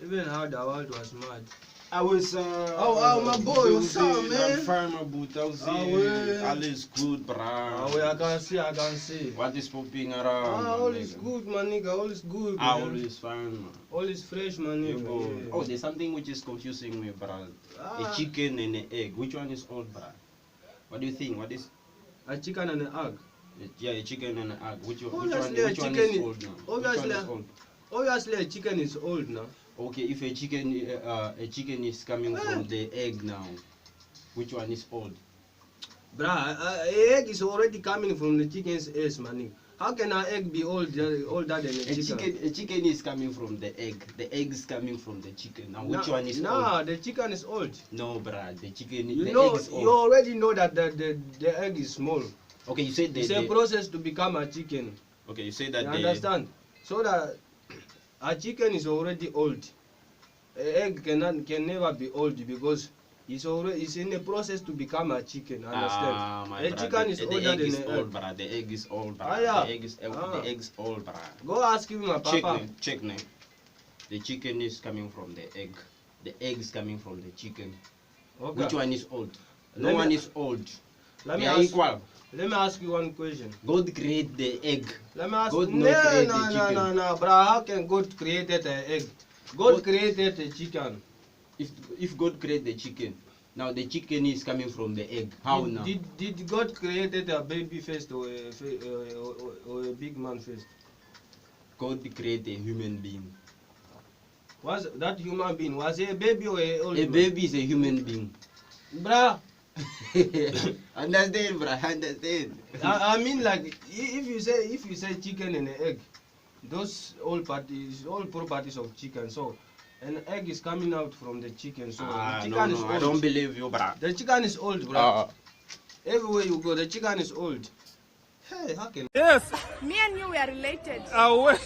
Even how the world was mad. I was Oh, my boy, what's up, man? I'm fine, my boy. I was well. all is good, bruh. Well, I can see. What is popping around? All is good, my nigga. All is good, man. All is fine, man. All is fresh, my nigga. Yeah. Oh, there's something which is confusing me, bruh. A Ah. chicken and an egg. Which one is old, bruh? What do you think? What is? A chicken and an egg. Yeah, a chicken and an egg. Which one Obviously, is old now? Obviously, Which one is old? Obviously, a chicken is old now. Okay, if a chicken is coming from the egg now, which one is old? Bruh, egg is already coming from the chicken's ass, man. How can an egg be older than a chicken? A chicken is coming from the egg. The egg is coming from the chicken. Now, which one is old? Nah, the chicken is old. No, bruh, the chicken. You the know, egg is old. you already know that the egg is small. Okay, you said It's a process to become a chicken. Okay, you say that. You understand? So that a chicken is already old. An egg can never be old because it's in the process to become a chicken. Understand? A chicken is older than an egg. Bruh. The egg is old, bruh. Ah, yeah. The egg is old, bruh. Go ask him, my papa. Check name. The chicken is coming from the egg. The egg is coming from the chicken. Okay. Which one is old? No one is old. Let me They are ask, equal. Let me ask you one question. God created the egg. Let me ask God you. not create the chicken. No, bro. How can God created an egg? God created a chicken. If God created the chicken, now the chicken is coming from the egg. How now? Did God created a baby first or a big man first? God created a human being. Was that human being? Was it a baby or a old A man? baby is a human being. Bruh. Understand, bruh, understand. I mean, like, if you say chicken and an egg, those all properties of chicken. So an egg is coming out from the chicken. So the chicken is old. I don't believe you, bruh. The chicken is old, bruh. Everywhere you go, the chicken is old. Hey, how can? Yes. Me and you, we are related. Ah, ouais.